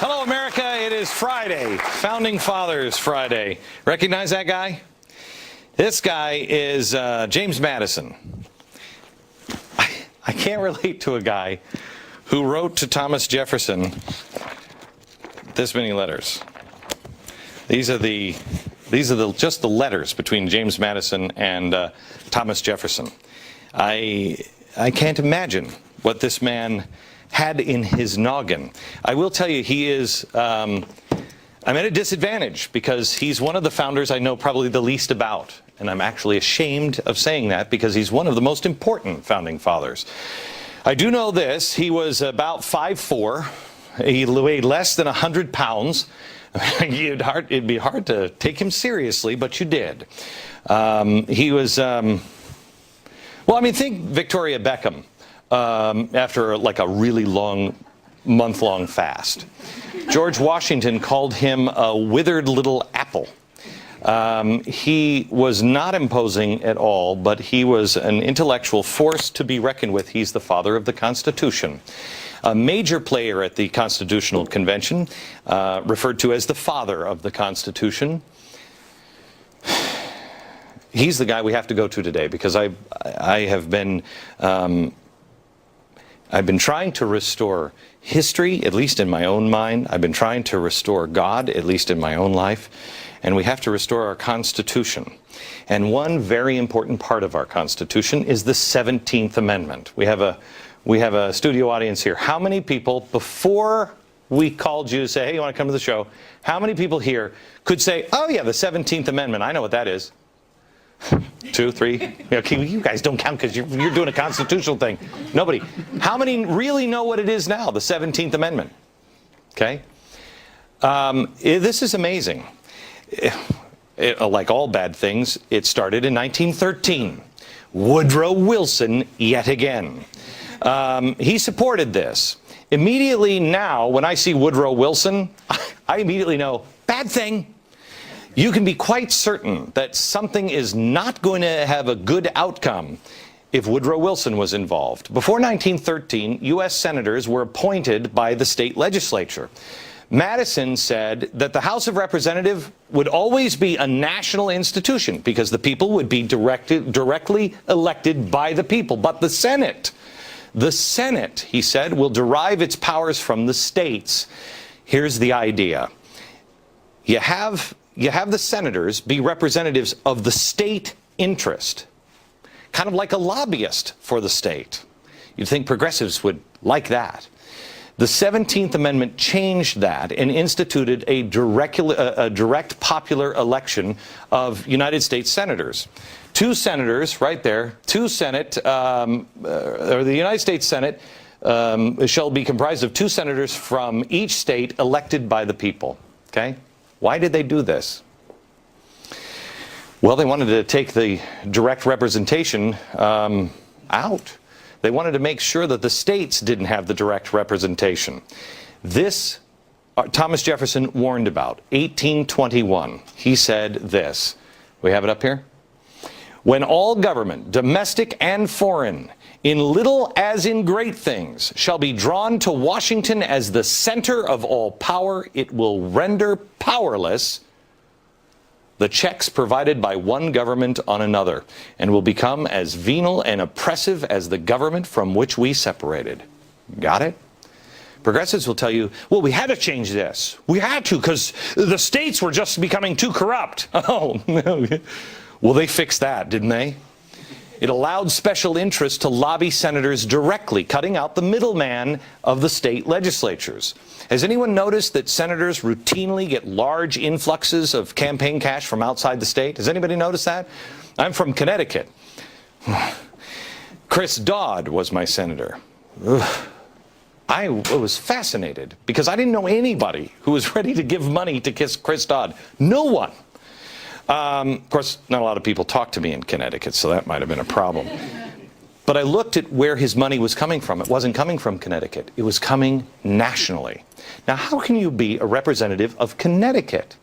Hello, America. It is Friday, Founding Fathers Friday. Recognize that guy? This guy is James Madison. I can't relate to a guy who wrote to Thomas Jefferson this many letters. These are just the letters between James Madison and Thomas Jefferson. I can't imagine what this man had in his noggin. I will tell you, he is, I'm at a disadvantage because he's one of the founders I know probably the least about. And I'm actually ashamed of saying that because he's one of the most important founding fathers. I do know this, he was about 5'4". He weighed less than 100 pounds. It'd be hard to take him seriously, but you did. He was, well, I mean, think Victoria Beckham. After like a really long, month-long fast. George Washington called him a withered little apple. He was not imposing at all, but he was an intellectual force to be reckoned with. He's the father of the Constitution. A major player at the Constitutional Convention, referred to as the father of the Constitution. He's the guy we have to go to today because I've been trying to restore history, at least in my own mind. I've been trying to restore God, at least in my own life. And we have to restore our Constitution. And one very important part of our Constitution is the 17th Amendment. We have a studio audience here. How many people, before we called you to say, hey, you want to come to the show, how many people here could say, oh yeah, the 17th Amendment, I know what that is? 2, 3. Okay, you guys don't count because you're doing a constitutional thing. Nobody. How many really know what it is now, the 17th Amendment? Okay? This is amazing. Like all bad things, it started in 1913. Woodrow Wilson, yet again. He supported this. Immediately now, when I see Woodrow Wilson, I immediately know, bad thing. You can be quite certain that something is not going to have a good outcome if Woodrow Wilson was involved. Before 1913, U.S. senators were appointed by the state legislature. Madison said that the House of Representatives would always be a national institution because the people would be directly elected by the people. But the Senate, he said, will derive its powers from the states. Here's the idea. You have the senators be representatives of the state interest, kind of like a lobbyist for the state. You'd think progressives would like that. The 17th Amendment changed that and instituted a direct popular election of United States senators. 2 senators, right there, 2 Senate, or the United States Senate shall be comprised of 2 senators from each state elected by the people, okay? Why did they do this? Well, they wanted to take the direct representation out. They wanted to make sure that the states didn't have the direct representation. This, Thomas Jefferson warned about, 1821. He said this. We have it up here. When all government, domestic and foreign, in little as in great things, shall be drawn to Washington as the center of all power, it will render powerless the checks provided by one government on another, and will become as venal and oppressive as the government from which we separated. Got it? Progressives will tell you, well, we had to change this. We had to because the states were just becoming too corrupt. Oh, well, they fixed that, didn't they? It allowed special interests to lobby senators directly, cutting out the middleman of the state legislatures. Has anyone noticed that senators routinely get large influxes of campaign cash from outside the state? Has anybody noticed that? I'm from Connecticut. Chris Dodd was my senator. I was fascinated because I didn't know anybody who was ready to give money to Chris Dodd. No one. Of course, not a lot of people talk to me in Connecticut, so that might have been a problem. But I looked at where his money was coming from. It wasn't coming from Connecticut. It was coming nationally. Now, how can you be a representative of Connecticut?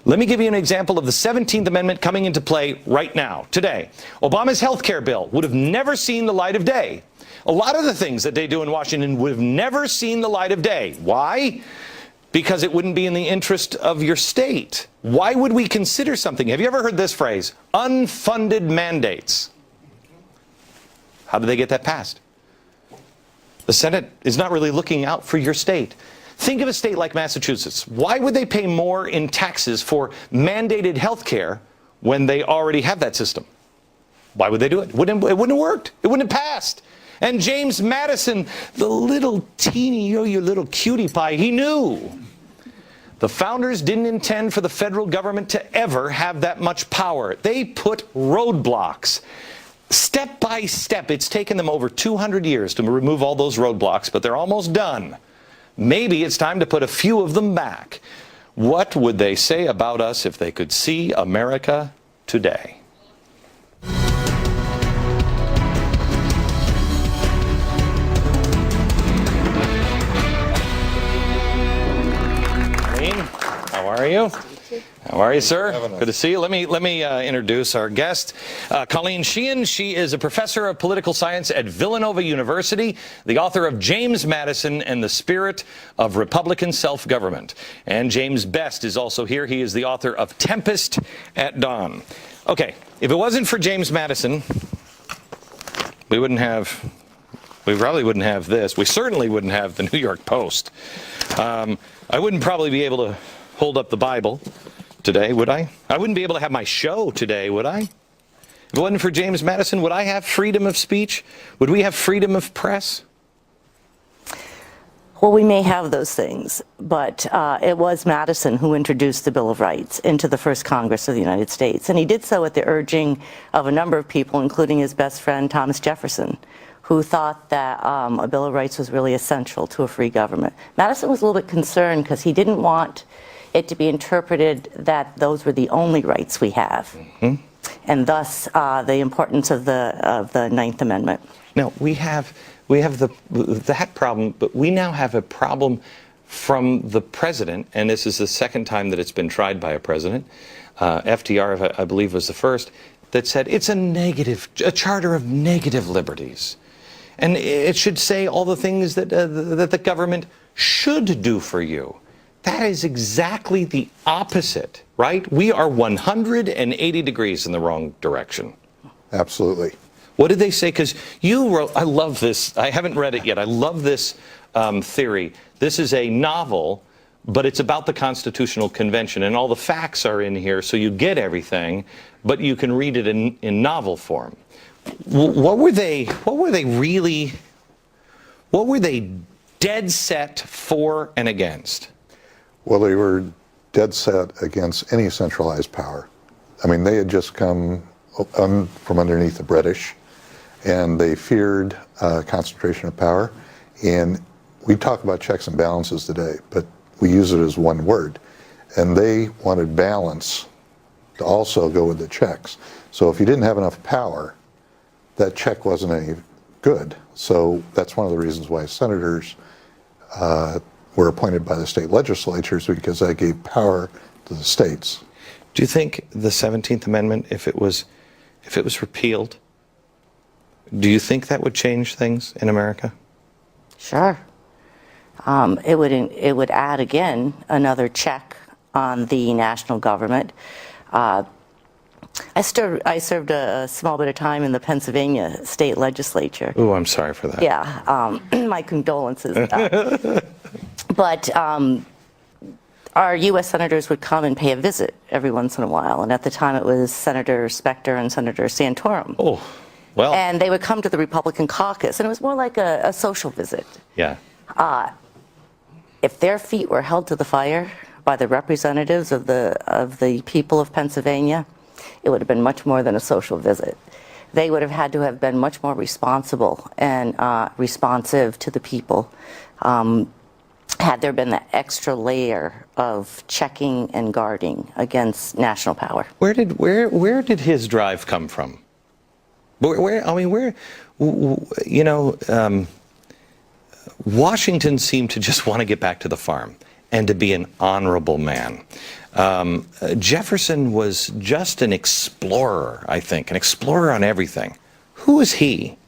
Let me give you an example of the 17th Amendment coming into play right now, today. Obama's health care bill would have never seen the light of day. A lot of the things that they do in Washington would have never seen the light of day. Why? because it wouldn't be in the interest of your state. Why would we consider something? Have you ever heard this phrase? Unfunded mandates. How did they get that passed? The Senate is not really looking out for your state. Think of a state like Massachusetts. Why would they pay more in taxes for mandated health care when they already have that system? Why would they do it? It wouldn't have worked. It wouldn't have passed. And James Madison, the little teeny, you little cutie pie, he knew. The founders didn't intend for the federal government to ever have that much power. They put roadblocks. Step by step, it's taken them over 200 years to remove all those roadblocks, but they're almost done. Maybe it's time to put a few of them back. What would they say about us if they could see America today? How are you? How are you, sir? Good to see you. Let me introduce our guest, Colleen Sheehan. She is a professor of political science at Villanova University, the author of James Madison and the Spirit of Republican Self-Government. And James Best is also here. He is the author of Tempest at Dawn. Okay, if it wasn't for James Madison, we probably wouldn't have this. We certainly wouldn't have the New York Post. I wouldn't probably be able to hold up the Bible today, would I? I wouldn't be able to have my show today, would I? If it wasn't for James Madison, would I have freedom of speech? Would we have freedom of press? Well, we may have those things, but it was Madison who introduced the Bill of Rights into the first Congress of the United States. And he did so at the urging of a number of people, including his best friend, Thomas Jefferson, who thought that a Bill of Rights was really essential to a free government. Madison was a little bit concerned because he didn't want it to be interpreted that those were the only rights we have, and thus the importance of the Ninth Amendment. Now, we have that problem, but we now have a problem from the president, and this is the second time that it's been tried by a president. FDR, I believe, was the first, that said it's a charter of negative liberties. And it should say all the things that the government should do for you. That is exactly the opposite, right? We are 180 degrees in the wrong direction. Absolutely. What did they say? Because you wrote, I love this. I haven't read it yet. I love this theory. This is a novel, but it's about the Constitutional Convention, and all the facts are in here, so you get everything, but you can read it in novel form. What were they dead set for and against? Well, they were dead set against any centralized power. I mean, they had just come from underneath the British, and they feared concentration of power. And we talk about checks and balances today, but we use it as one word. And they wanted balance to also go with the checks. So if you didn't have enough power, that check wasn't any good. So that's one of the reasons why senators were appointed by the state legislatures, because that gave power to the states. Do you think the 17th Amendment, if it was repealed, do you think that would change things in America? Sure. It would add again another check on the national government. I served a small bit of time in the Pennsylvania state legislature. Oh, I'm sorry for that. Yeah, my condolences. But our U.S. senators would come and pay a visit every once in a while, and at the time it was Senator Specter and Senator Santorum. Oh, well. And they would come to the Republican caucus, and it was more like a social visit. Yeah. If their feet were held to the fire by the representatives of the people of Pennsylvania, it would have been much more than a social visit. They would have had to have been much more responsible and responsive to the people. Had there been that extra layer of checking and guarding against national power. Where did his drive come from? Washington seemed to just want to get back to the farm and to be an honorable man. Jefferson was just an explorer, I think, an explorer on everything. Who was he?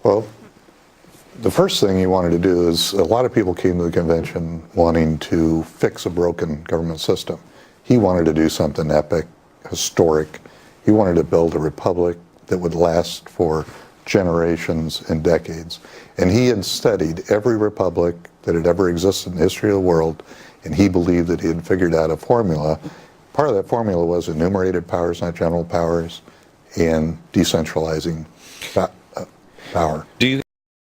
Well, The first thing he wanted to do is, a lot of people came to the convention wanting to fix a broken government system. He wanted to do something epic, historic. He wanted to build a republic that would last for generations and decades. And he had studied every republic that had ever existed in the history of the world, and he believed that he had figured out a formula. Part of that formula was enumerated powers, not general powers, and decentralizing power. Do you